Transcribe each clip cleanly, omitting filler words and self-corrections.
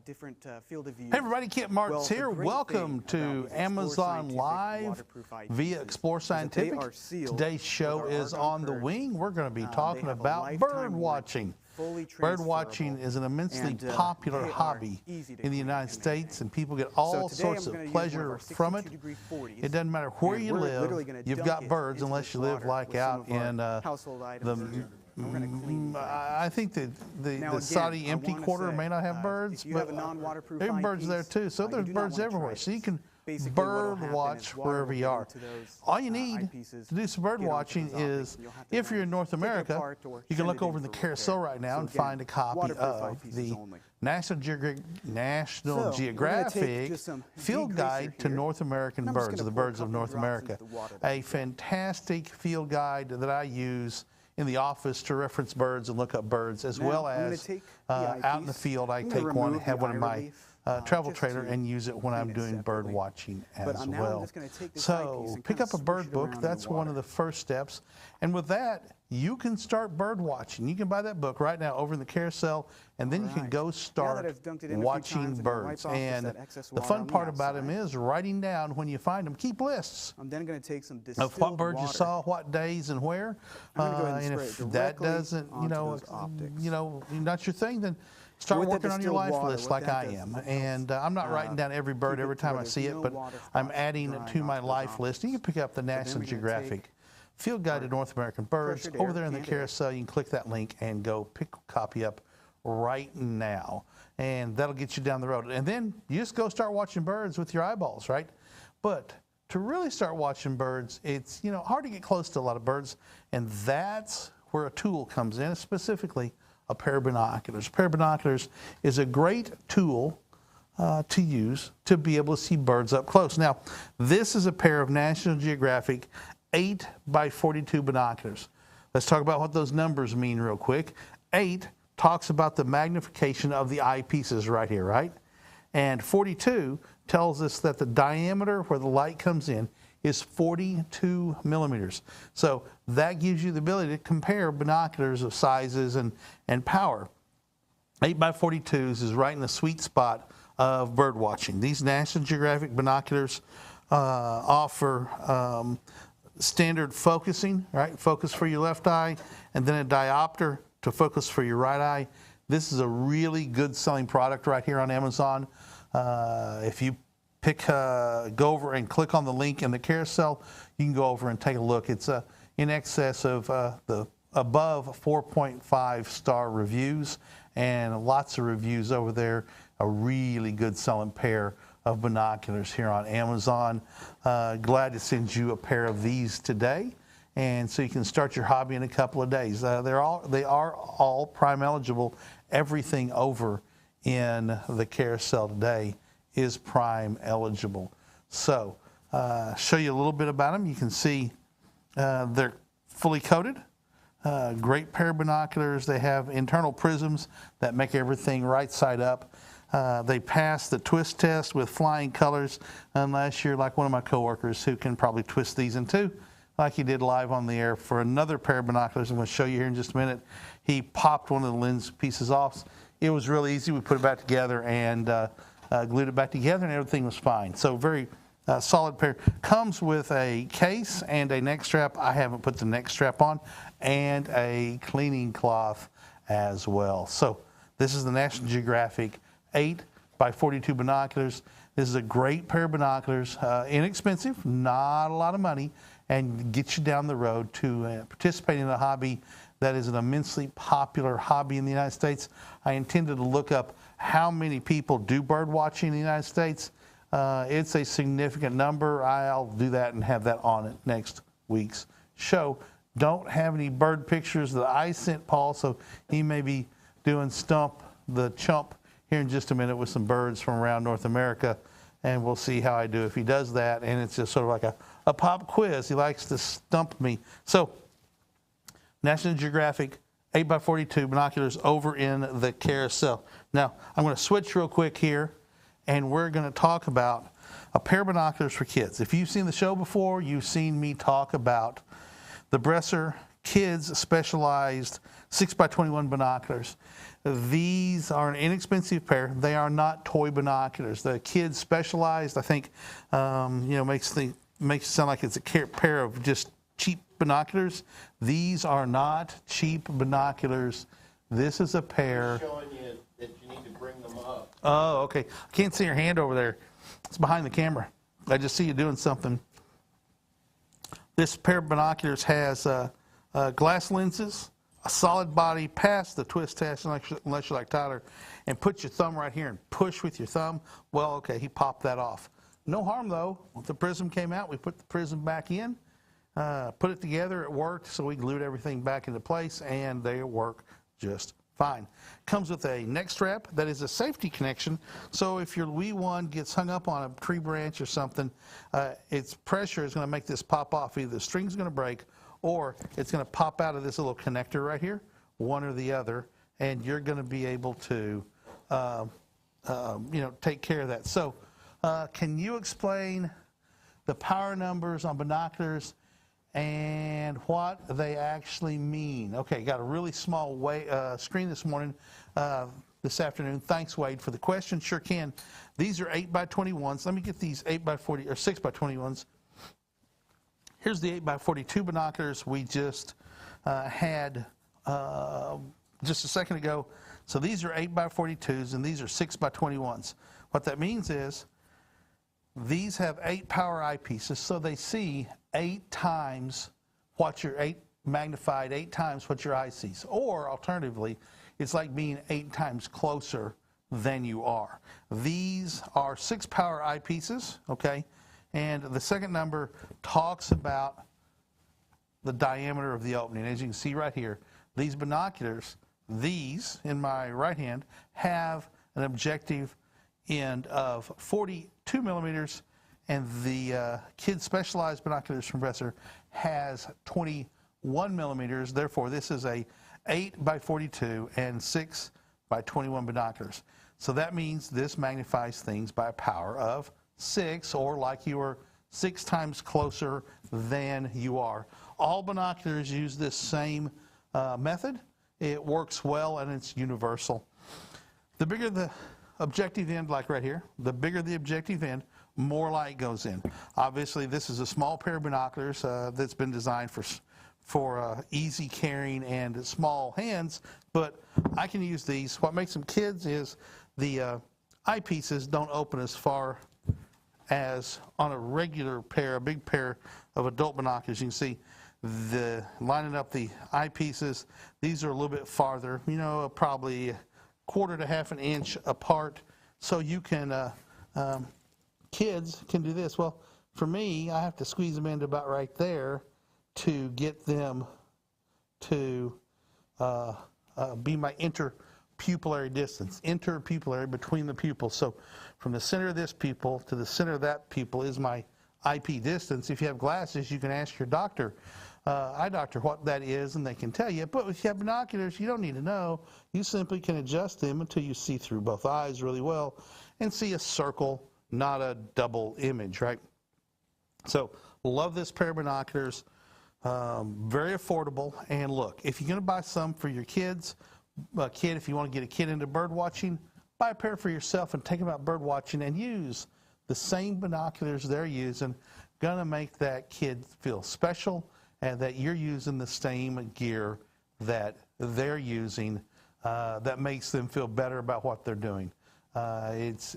different field of view. Hey everybody, Kent Martins here. Welcome to Amazon Live via Explore Scientific. Today's show is On the Wing. We're going to be talking about bird watching. Bird watching is an immensely popular hobby in the United States, and people get all sorts of pleasure from it. It doesn't matter where you live, you've got birds unless you live like out in I think that the Saudi empty quarter may not have birds, but there are birds there too. So there's birds everywhere. So you can bird watch wherever you are. All you need to do some bird watching is, if you're in North America, you can look over in the carousel right now and find a copy of the National Geographic Field Guide to North American Birds, the birds of North America. A fantastic field guide that I use in the office to reference birds and look up birds, as well as out in the field. I take one, have one in my travel trailer, and use it when I'm doing bird watching as well. So pick up a bird book. That's one of the first steps. And with that, you can start bird watching. You can buy that book right now over in the carousel, and then you can go start watching birds. And the fun part about them is writing down when you find them. Keep lists of what birds you saw, what days, and where. And if that doesn't, not your thing, then start working on your life list like I am. And I'm not writing down every bird every time I see it, but I'm adding it to my life list. You can pick up the National Geographic Field Guide to North American Birds over there in the carousel. You can click that link and go pick a copy up right now. And that'll get you down the road. And then you just go start watching birds with your eyeballs, right? But to really start watching birds, it's hard to get close to a lot of birds. And that's where a tool comes in, specifically a pair of binoculars. A pair of binoculars is a great tool to use to be able to see birds up close. Now, this is a pair of National Geographic 8x42 binoculars. Let's talk about what those numbers mean real quick. 8 talks about the magnification of the eyepieces right here, right? And 42 tells us that the diameter where the light comes in is 42 millimeters. So that gives you the ability to compare binoculars of sizes and power. 8x42s is right in the sweet spot of bird watching. These National Geographic binoculars offer standard focusing, right? Focus for your left eye, and then a diopter to focus for your right eye. This is a really good selling product right here on Amazon. If you go over and click on the link in the carousel, you can go over and take a look. It's in excess of the above 4.5 star reviews, and lots of reviews over there. A really good selling pair of binoculars here on Amazon. Glad to send you a pair of these today, and so you can start your hobby in a couple of days. They are all Prime eligible. Everything over in the carousel today is Prime eligible. So show you a little bit about them. You can see they're fully coated. Great pair of binoculars. They have internal prisms that make everything right side up. They pass the twist test with flying colors, unless you're like one of my coworkers who can probably twist these in two, like he did live on the air for another pair of binoculars I'm going to show you here in just a minute. He popped one of the lens pieces off. It was really easy. We put it back together and glued it back together, and everything was fine. So very solid pair. Comes with a case and a neck strap. I haven't put the neck strap on, and a cleaning cloth as well. So this is the National Geographic 8x42 binoculars. This is a great pair of binoculars, inexpensive, not a lot of money, and get you down the road to participate in a hobby that is an immensely popular hobby in the United States. I intended to look up how many people do bird watching in the United States. It's a significant number. I'll do that and have that on it next week's show. Don't have any bird pictures that I sent Paul, so he may be doing Stump the Chump here in just a minute with some birds from around North America, and we'll see how I do if he does that. And it's just sort of like a pop quiz. He likes to stump me. So National Geographic 8x42 binoculars over in the carousel. Now I'm going to switch real quick here, and we're going to talk about a pair of binoculars for kids. If you've seen the show before, you've seen me talk about the Bresser Kids Specialized 6x21 binoculars. These are an inexpensive pair. They are not toy binoculars. The Kids Specialized, I think, makes it sound like it's a pair of just cheap binoculars. These are not cheap binoculars. This is a pair. I'm showing you that you need to bring them up. Oh, okay. I can't see your hand over there. It's behind the camera. I just see you doing something. This pair of binoculars has glass lenses, a solid body, pass the twist test unless you're like Tyler, and put your thumb right here and push with your thumb. Well, okay, he popped that off. No harm though. When the prism came out, we put the prism back in, put it together, it worked, so we glued everything back into place, and they work just fine. Comes with a neck strap that is a safety connection, so if your wee one gets hung up on a tree branch or something, its pressure is going to make this pop off. Either the string's going to break or it's going to pop out of this little connector right here, one or the other, and you're going to be able to take care of that. So can you explain the power numbers on binoculars and what they actually mean? Okay, got a really small screen this morning, this afternoon. Thanks, Wade, for the question. Sure can. These are 8x21s. Let me get these 8x40 or 6x21s. Here's the 8x42 binoculars we just had just a second ago. So these are 8x42s and these are 6x21s. What that means is these have 8 power eyepieces, so they see 8 times what your magnified 8 times what your eye sees. Or alternatively, it's like being 8 times closer than you are. These are 6 power eyepieces, okay? And the second number talks about the diameter of the opening. As you can see right here, these binoculars, these in my right hand, have an objective end of 42 millimeters, and the Kids Specialized Binoculars from Bresser has 21 millimeters. Therefore, this is a 8x42 and 6x21 binoculars. So that means this magnifies things by a power of 6, or like you are 6 times closer than you are. All binoculars use this same method. It works well and it's universal. The bigger the objective end, like right here, the bigger the objective end, more light goes in. Obviously, this is a small pair of binoculars that's been designed for easy carrying and small hands, but I can use these. What makes them kids is the eyepieces don't open as far as on a regular pair, a big pair of adult binoculars. You can see lining up the eyepieces. These are a little bit farther, probably 1/4 to 1/2 inch apart. So you can, kids can do this. Well, for me, I have to squeeze them into about right there to get them to be my interpupillary distance. Interpupillary, between the pupils. So from the center of this pupil to the center of that pupil is my IP distance. If you have glasses, you can ask your doctor, eye doctor, what that is, and they can tell you. But if you have binoculars, you don't need to know. You simply can adjust them until you see through both eyes really well and see a circle, not a double image, right? So love this pair of binoculars. Very affordable. And look, if you're going to buy some for your kids, if you want to get a kid into bird watching, buy a pair for yourself and take them out bird watching and use the same binoculars they're using. Gonna make that kid feel special and that you're using the same gear that they're using, that makes them feel better about what they're doing. It's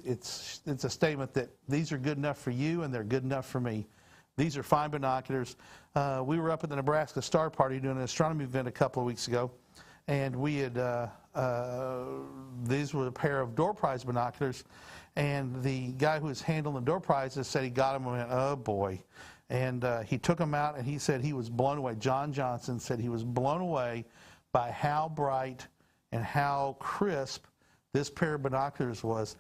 a statement that these are good enough for you and they're good enough for me. These are fine binoculars. We were up at the Nebraska Star Party doing an astronomy event a couple of weeks ago, and we had these were a pair of door prize binoculars, and the guy who was handling the door prizes said he got them and went, oh boy. And he took them out and he said he was blown away. John Johnson said he was blown away by how bright and how crisp this pair of binoculars was,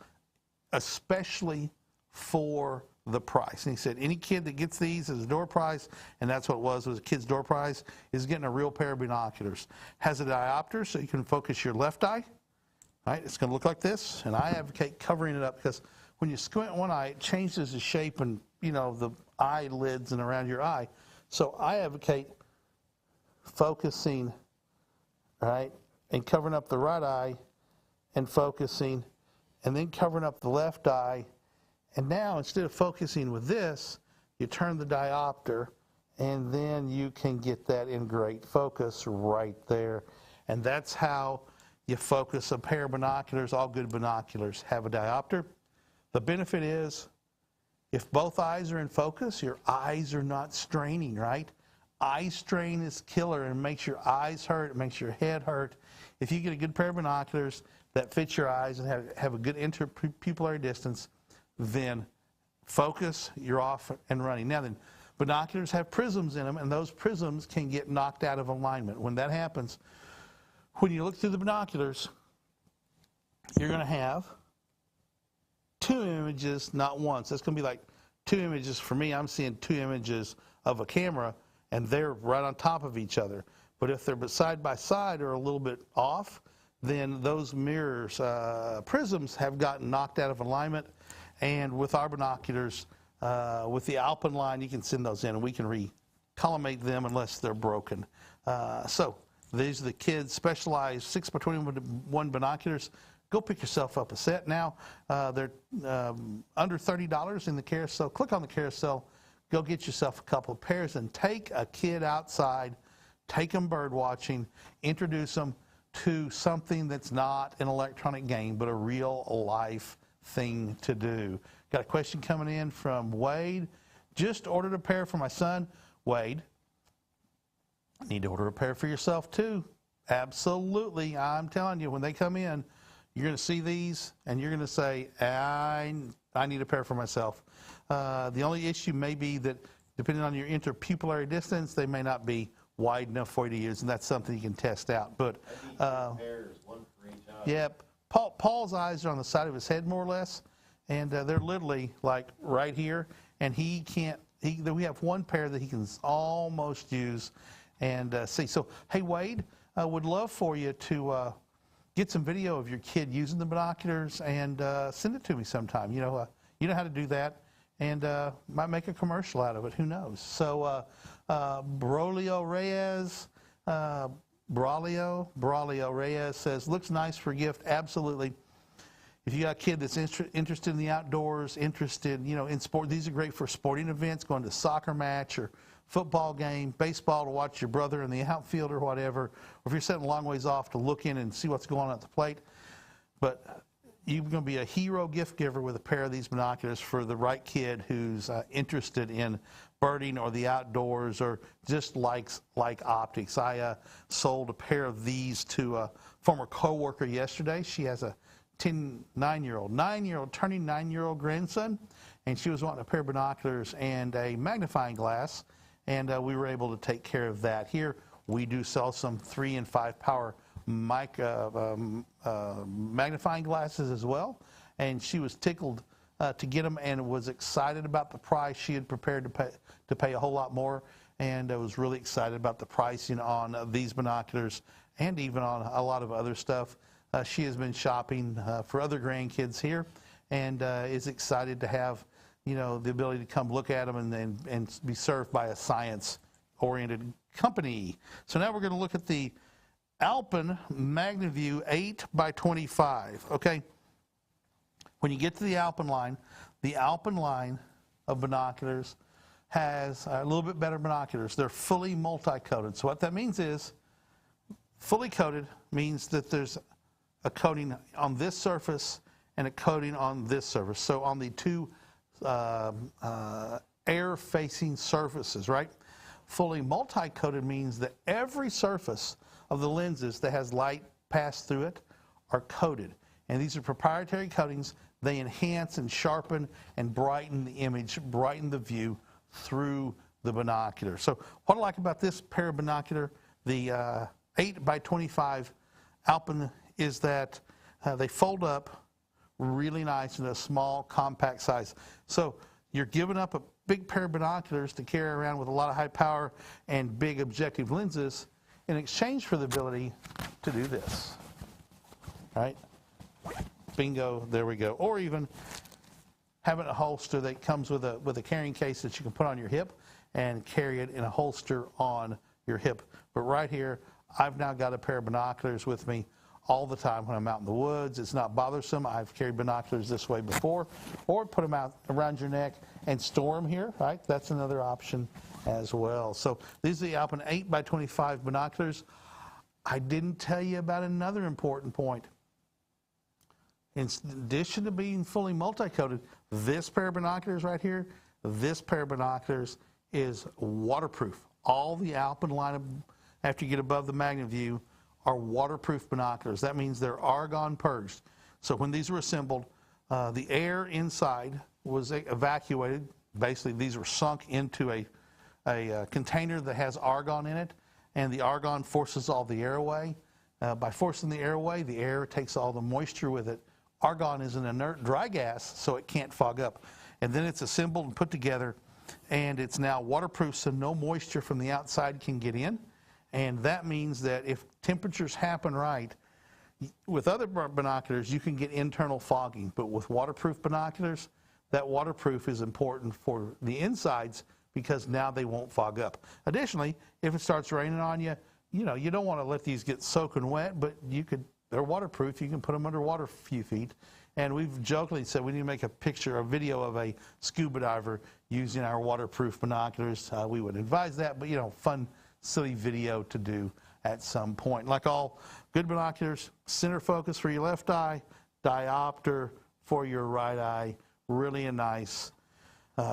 especially for the price. And he said any kid that gets these as a door prize, and that's what it was a kid's door prize, is getting a real pair of binoculars. Has a diopter so you can focus your left eye. Right? It's going to look like this, and I advocate covering it up because when you squint one eye, it changes the shape and the eyelids and around your eye. So I advocate focusing right? And covering up the right eye and focusing, and then covering up the left eye. And now, instead of focusing with this, you turn the diopter, and then you can get that in great focus right there. And that's how you focus a pair of binoculars. All good binoculars have a diopter. The benefit is, if both eyes are in focus, your eyes are not straining, right? Eye strain is killer and makes your eyes hurt, it makes your head hurt. If you get a good pair of binoculars that fit your eyes and have a good interpupillary distance, then focus, you're off and running. Now then, binoculars have prisms in them, and those prisms can get knocked out of alignment. When that happens, when you look through the binoculars, you're going to have two images, not one. So it's going to be like two images. For me, I'm seeing two images of a camera, and they're right on top of each other. But if they're side by side or a little bit off, then those mirrors, prisms, have gotten knocked out of alignment. And with our binoculars, with the Alpen line, you can send those in, and we can recollimate them unless they're broken. So these are the kids' specialized 6x21 binoculars. Go pick yourself up a set now. They're under $30 in the carousel. Click on the carousel. Go get yourself a couple of pairs and take a kid outside. Take them bird watching. Introduce them to something that's not an electronic game, but a real life thing to do. Got a question coming in from Wade. Just ordered a pair for my son. Wade, need to order a pair for yourself too. Absolutely. I'm telling you, when they come in, you're going to see these and you're going to say, I need a pair for myself. The only issue may be that depending on your interpupillary distance, they may not be wide enough for you to use, and that's something you can test out. But pairs, one for each eye. Yep. Paul's eyes are on the side of his head more or less, and they're literally like right here, and he can't, we have one pair that he can almost use and see. So, hey, Wade, I would love for you to get some video of your kid using the binoculars and send it to me sometime. You know how to do that, and might make a commercial out of it. Who knows? So, Braulio Reyes says, looks nice for a gift. Absolutely. If you got a kid that's interested in the outdoors, interested, in sport, these are great for sporting events, going to a soccer match or football game, baseball to watch your brother in the outfield or whatever, or if you're sitting a long ways off to look in and see what's going on at the plate. But you're going to be a hero gift giver with a pair of these binoculars for the right kid who's interested in birding or the outdoors or just likes optics. I sold a pair of these to a former coworker yesterday. She has a turning 9-year-old grandson, and she was wanting a pair of binoculars and a magnifying glass, and we were able to take care of that. Here we do sell some 3 and 5 power magnifying glasses as well, and she was tickled to get them and was excited about the price. She had prepared to pay a whole lot more, and I was really excited about the pricing on these binoculars and even on a lot of other stuff. She has been shopping for other grandkids here and is excited to have the ability to come look at them and be served by a science-oriented company. So now we're going to look at the Alpine Magnaview 8x25. Okay, when you get to the Alpine line of binoculars has a little bit better binoculars. They're fully multi-coated. So what that means is, fully coated means that there's a coating on this surface and a coating on this surface. So on the two air-facing surfaces, right? Fully multi-coated means that every surface of the lenses that has light pass through it are coated. And these are proprietary coatings. They enhance and sharpen and brighten the image, brighten the view through the binocular. So what I like about this pair of binocular, the 8x25 Alpen, is that they fold up really nice in a small, compact size. So you're giving up a big pair of binoculars to carry around with a lot of high power and big objective lenses in exchange for the ability to do this, right? Bingo, there we go. Or even having a holster that comes with a carrying case that you can put on your hip and carry it in a holster on your hip. But right here, I've now got a pair of binoculars with me all the time when I'm out in the woods. It's not bothersome. I've carried binoculars this way before, or put them out around your neck and store them here, right? That's another option as well. So these are the Alpen 8x25 binoculars. I didn't tell you about another important point. In addition to being fully multi-coated, this pair of binoculars right here, this pair of binoculars is waterproof. All the Alpen line, after you get above the Magnaview, are waterproof binoculars. That means they're argon purged. So when these were assembled, the air inside was evacuated. Basically, these were sunk into a container that has argon in it, and the argon forces all the air away. By forcing the air away, the air takes all the moisture with it. Argon is an inert dry gas, so it can't fog up. And then it's assembled and put together, and it's now waterproof, so no moisture from the outside can get in. And that means that if temperatures happen right, with other binoculars, you can get internal fogging. But with waterproof binoculars, that waterproof is important for the insides because now they won't fog up. Additionally, if it starts raining on you, you know, you don't want to let these get soaking wet, but they're waterproof. You can put them underwater a few feet. And we've jokingly said we need to make a video of a scuba diver using our waterproof binoculars. We would advise that, but, you know, fun, silly video to do at some point. Like all good binoculars, center focus for your left eye, diopter for your right eye. Really a nice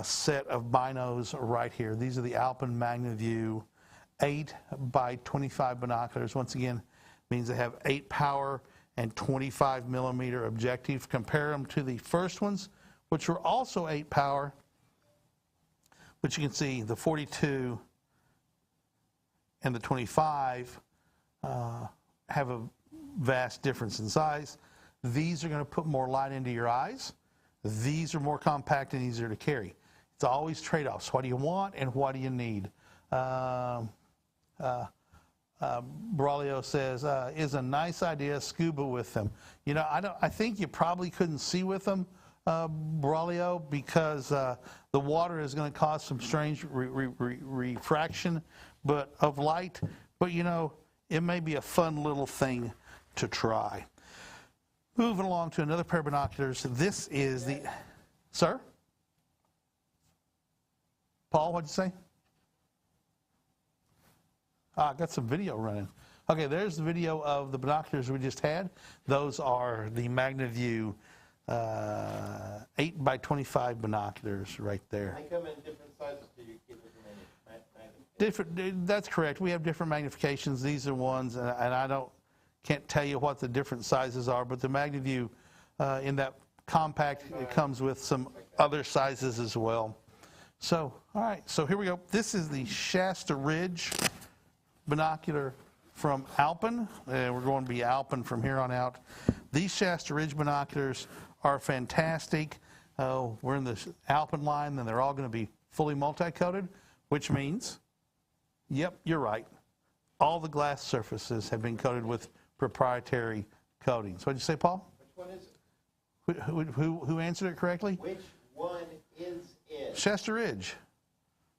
set of binos right here. These are the Alpine Magnaview 8x25 binoculars. Once again, means they have 8 power and 25 millimeter objective. Compare them to the first ones, which were also 8 power, but you can see the 42 and the 25 have a vast difference in size. These are going to put more light into your eyes. These are more compact and easier to carry. It's always trade-offs. What do you want and what do you need? Braulio says, is a nice idea, scuba with them. You know, I think you probably couldn't see with them, Braulio, because the water is going to cause some strange refraction of light. But, you know, it may be a fun little thing to try. Moving along to another pair of binoculars. This is the... Sir? Paul, what'd you say? I got some video running. Okay, there's the video of the binoculars we just had. Those are the Magnaview 8x25 binoculars right there. They come in different sizes, so you keep them in Different. That's correct. We have different magnifications. These are ones, and I can't tell you what the different sizes are, but the Magnaview in that compact, it comes with some other sizes as well. So, all right, so here we go. This is the Shasta Ridge binocular from Alpen. We're going to be Alpen from here on out. These Shasta Ridge binoculars are fantastic. We're in the Alpen line, and they're all going to be fully multi-coated, which means, yep, you're right, all the glass surfaces have been coated with proprietary coatings. What did you say, Paul? Which one is it? Who answered it correctly? Which one is it? Shasta Ridge.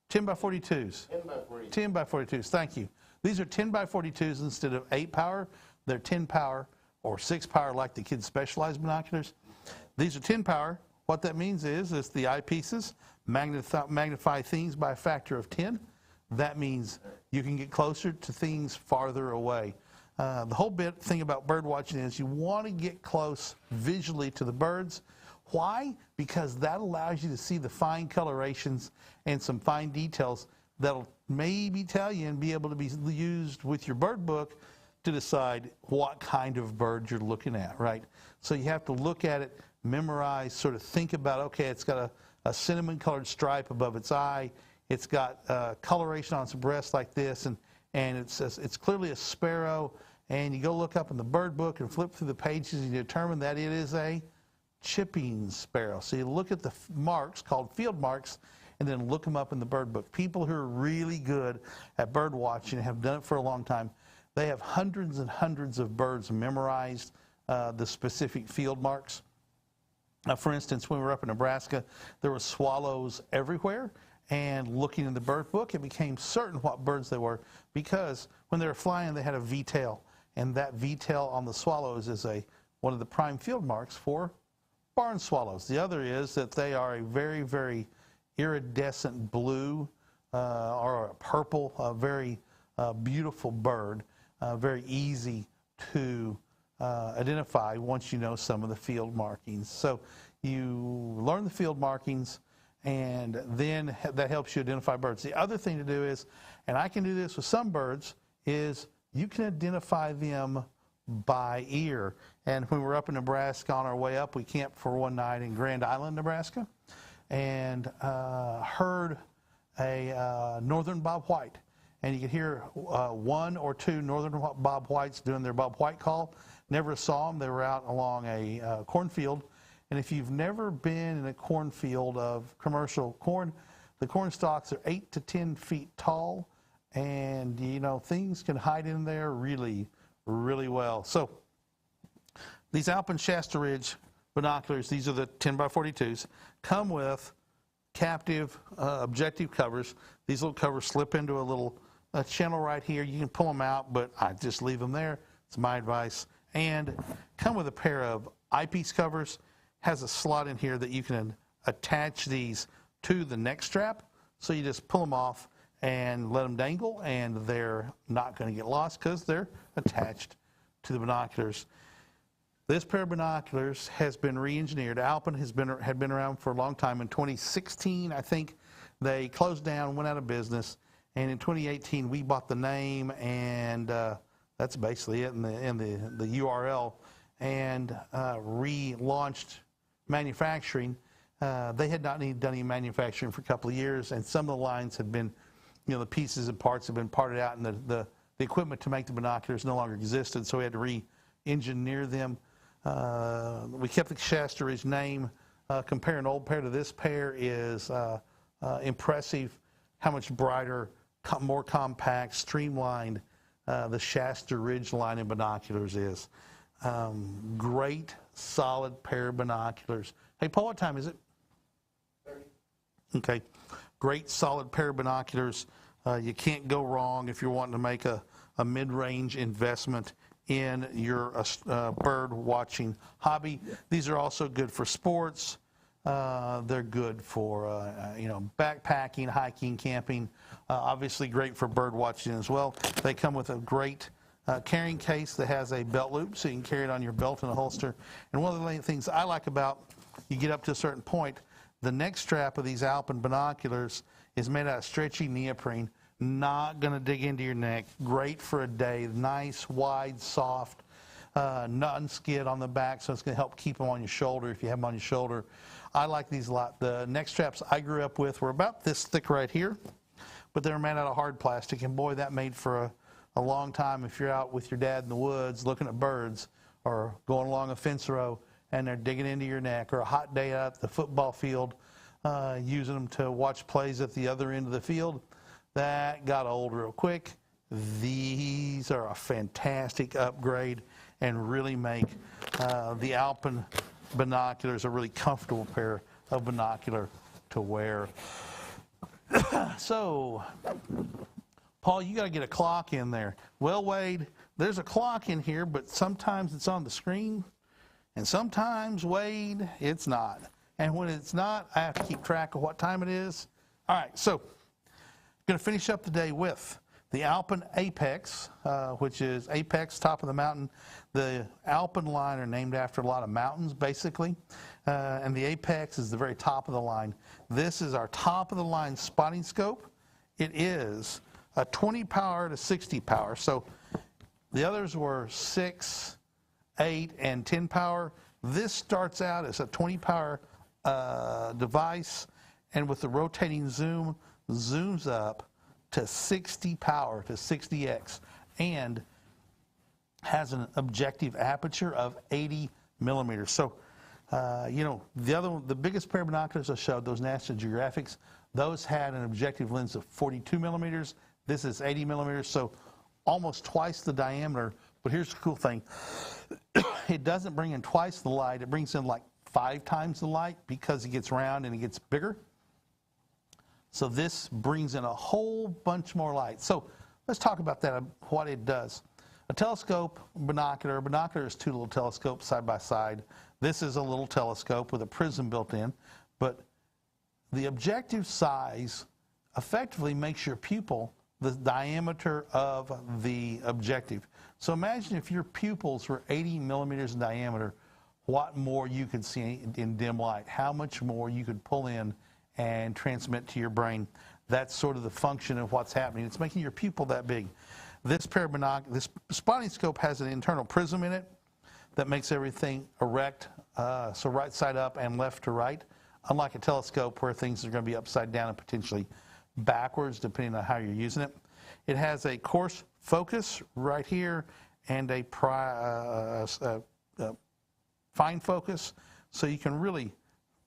10x42s. 10x42. 10x42s, thank you. These are 10x42s instead of 8 power. They're 10 power or 6 power like the kids' specialized binoculars. These are 10 power. What that means is it's the eyepieces magnify things by a factor of 10. That means you can get closer to things farther away. The whole thing about bird watching is you want to get close visually to the birds. Why? Because that allows you to see the fine colorations and some fine details that'll maybe tell you and be able to be used with your bird book to decide what kind of bird you're looking at, right? So you have to look at it, memorize, sort of think about, okay, it's got a cinnamon colored stripe above its eye. It's got coloration on its breast like this, and it's clearly a sparrow. And you go look up in the bird book and flip through the pages and you determine that it is a chipping sparrow. So you look at the marks called field marks and then look them up in the bird book. People who are really good at bird watching and have done it for a long time, they have hundreds and hundreds of birds memorized, the specific field marks. For instance, when we were up in Nebraska, there were swallows everywhere. And looking in the bird book, it became certain what birds they were, because when they were flying, they had a V-tail, and that V-tail on the swallows is one of the prime field marks for barn swallows. The other is that they are a very, very iridescent blue or a purple, very beautiful bird, very easy to identify once you know some of the field markings. So you learn the field markings, and then that helps you identify birds. The other thing to do is, and I can do this with some birds, is you can identify them by ear. And when we were up in Nebraska on our way up, we camped for one night in Grand Island, Nebraska, and heard a northern bobwhite. And you could hear one or two northern bobwhites doing their bobwhite call. Never saw them. They were out along a cornfield. And if you've never been in a cornfield of commercial corn, the corn stalks are 8 to 10 feet tall, and things can hide in there really, really well. So these Alpen Shasta Ridge binoculars, these are the 10 by 42s, come with captive objective covers. These little covers slip into a little channel right here. You can pull them out, but I just leave them there. It's my advice. And come with a pair of eyepiece covers. Has a slot in here that you can attach these to the neck strap. So you just pull them off and let them dangle, and they're not going to get lost because they're attached to the binoculars. This pair of binoculars has been re-engineered. Alpen had been around for a long time. In 2016, I think they closed down, went out of business, and in 2018 we bought the name, and that's basically it in the URL, and relaunched manufacturing. They had not done any manufacturing for a couple of years, and some of the lines had been, the pieces and parts had been parted out, and the equipment to make the binoculars no longer existed, so we had to re-engineer them. We kept the Shasta Ridge name. Compare an old pair to this pair is impressive. How much brighter, more compact, streamlined the Shasta Ridge line of binoculars is. Great, solid pair of binoculars. Hey, Paul, what time is it? 30. Okay. Great, solid pair of binoculars. You can't go wrong if you're wanting to make a mid-range investment in your bird watching hobby. These are also good for sports. They're good for backpacking, hiking, camping. Obviously great for bird watching as well. They come with a great carrying case that has a belt loop, so you can carry it on your belt in a holster. And one of the things I like about, you get up to a certain point, the neck strap of these Alpen binoculars is made out of stretchy neoprene. Not going to dig into your neck. Great for a day. Nice, wide, soft, non-skid on the back, so it's going to help keep them on your shoulder if you have them on your shoulder. I like these a lot. The neck straps I grew up with were about this thick right here, but they were made out of hard plastic, and boy, that made for a long time if you're out with your dad in the woods looking at birds or going along a fence row and they're digging into your neck, or a hot day out at the football field using them to watch plays at the other end of the field. That got old real quick. These are a fantastic upgrade and really make the Alpen binoculars a really comfortable pair of binocular to wear. So, Paul, you got to get a clock in there. Well, Wade, there's a clock in here, but sometimes it's on the screen, and sometimes, Wade, it's not. And when it's not, I have to keep track of what time it is. All right, so I'm going to finish up the day with the Alpen Apex, which is apex, top of the mountain. The Alpen line are named after a lot of mountains, basically, and the Apex is the very top of the line. This is our top of the line spotting scope. It is a 20 power to 60 power. So the others were 6, 8, and 10 power. This starts out as a 20 power device, and with the rotating zoom, zooms up to 60 power, to 60x, and has an objective aperture of 80 millimeters. So, the biggest pair of binoculars I showed, those National Geographics, those had an objective lens of 42 millimeters. This is 80 millimeters, so almost twice the diameter. But here's the cool thing. It doesn't bring in twice the light. It brings in like 5 times the light because it gets round and it gets bigger. So this brings in a whole bunch more light. So let's talk about that, what it does. A telescope, binocular is two little telescopes side by side. This is a little telescope with a prism built in, but the objective size effectively makes your pupil the diameter of the objective. So imagine if your pupils were 80 millimeters in diameter, what more you could see in dim light, how much more you could pull in and transmit to your brain. That's sort of the function of what's happening. It's making your pupil that big. This this spotting scope has an internal prism in it that makes everything erect, so right side up and left to right, unlike a telescope where things are going to be upside down and potentially backwards depending on how you're using it. It has a coarse focus right here and a fine focus, so you can really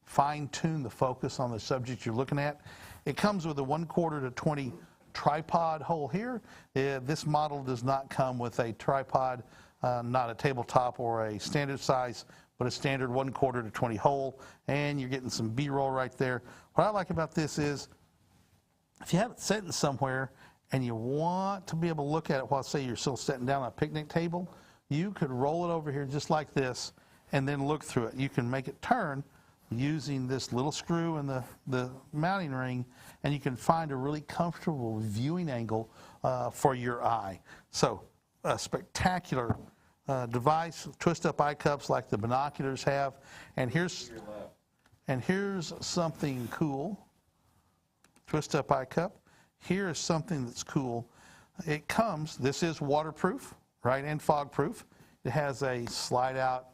fine-tune the focus on the subject you're looking at. It comes with a 1/4 to 20 tripod hole here. This model does not come with a tripod, not a tabletop or a standard size, but a standard 1/4 to 20 hole, and you're getting some B-roll right there. What I like about this is, if you have it sitting somewhere and you want to be able to look at it while, say, you're still sitting down on a picnic table, you could roll it over here just like this and then look through it. You can make it turn using this little screw and the mounting ring, and you can find a really comfortable viewing angle for your eye. So a spectacular device, twist-up eye cups like the binoculars have. And here's something cool. Twist-up eye cup. Here is something that's cool. It comes, this is waterproof, right, and fog-proof. It has a slide-out,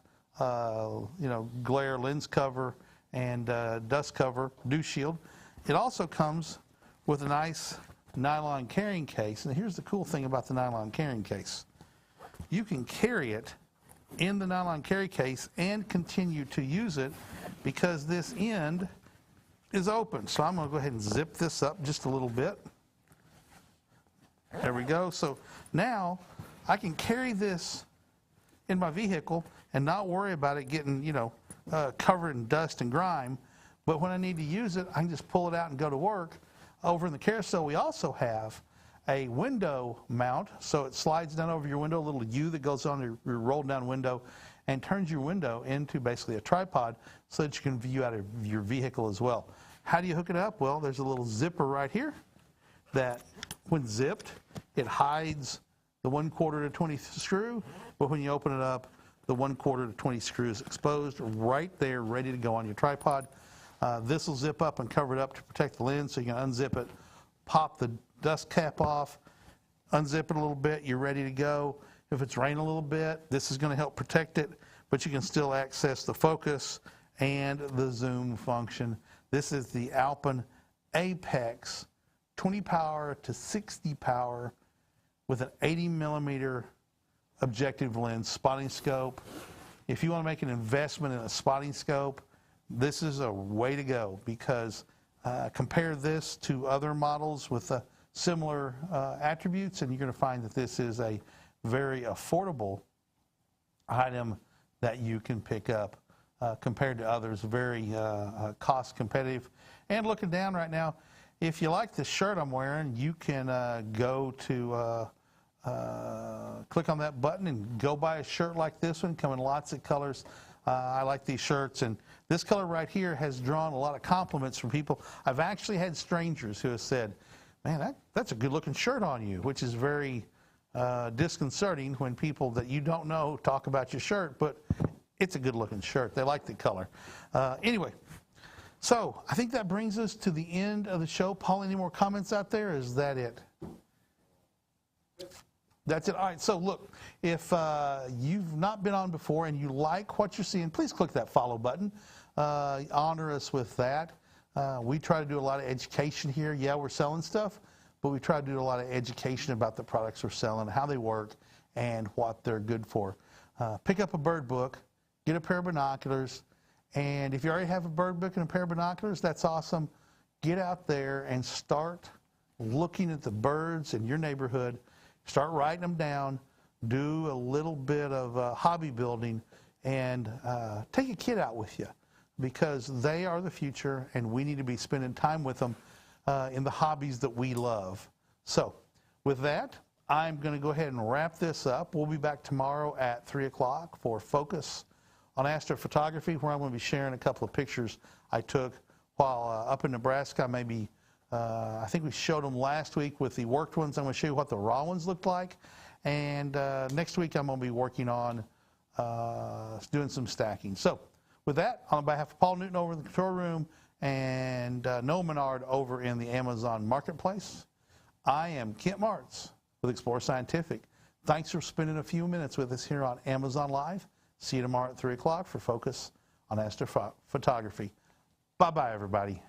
glare lens cover and dust cover, dew shield. It also comes with a nice nylon carrying case. And here's the cool thing about the nylon carrying case. You can carry it in the nylon carry case and continue to use it because this end is open. So I'm going to go ahead and zip this up just a little bit. There we go. So now I can carry this in my vehicle and not worry about it getting, covered in dust and grime. But when I need to use it, I can just pull it out and go to work. Over in the carousel, we also have a window mount, so it slides down over your window, a little U that goes on your rolled down window and turns your window into basically a tripod so that you can view out of your vehicle as well. How do you hook it up? Well, there's a little zipper right here that, when zipped, it hides the 1/4 to 20 screw, but when you open it up, the 1/4 to 20 screw is exposed right there, ready to go on your tripod. This will zip up and cover it up to protect the lens, so you can unzip it, pop the dust cap off, unzip it a little bit, you're ready to go. If it's raining a little bit, this is going to help protect it, but you can still access the focus and the zoom function. This is the Alpen Apex 20 power to 60 power with an 80 millimeter objective lens spotting scope. If you want to make an investment in a spotting scope, this is a way to go, because compare this to other models with similar attributes, and you're going to find that this is a very affordable item that you can pick up compared to others, very cost competitive. And looking down right now, if you like the shirt I'm wearing, you can go to click on that button and go buy a shirt like this one, come in lots of colors. I like these shirts, and this color right here has drawn a lot of compliments from people. I've actually had strangers who have said, man, that's a good looking shirt on you, which is very disconcerting when people that you don't know talk about your shirt, but it's a good looking shirt. They like the color. Anyway, so I think that brings us to the end of the show. Paul, any more comments out there? Is that it? That's it. All right, so look, if you've not been on before and you like what you're seeing, please click that follow button. Honor us with that. We try to do a lot of education here. Yeah, we're selling stuff, but we try to do a lot of education about the products we're selling, how they work, and what they're good for. Pick up a bird book, get a pair of binoculars, and if you already have a bird book and a pair of binoculars, that's awesome. Get out there and start looking at the birds in your neighborhood. Start writing them down, do a little bit of hobby building, and take a kid out with you, because they are the future and we need to be spending time with them in the hobbies that we love. So with that, I'm going to go ahead and wrap this up. We'll be back tomorrow at 3 o'clock for Focus on Astrophotography, where I'm going to be sharing a couple of pictures I took while up in Nebraska. Maybe, I think we showed them last week with the worked ones. I'm going to show you what the raw ones looked like. And next week I'm going to be working on doing some stacking. So with that, on behalf of Paul Newton over in the control room and Noel Menard over in the Amazon Marketplace, I am Kent Martz with Explore Scientific. Thanks for spending a few minutes with us here on Amazon Live. See you tomorrow at 3 o'clock for Focus on Astrophotography. Bye-bye, everybody.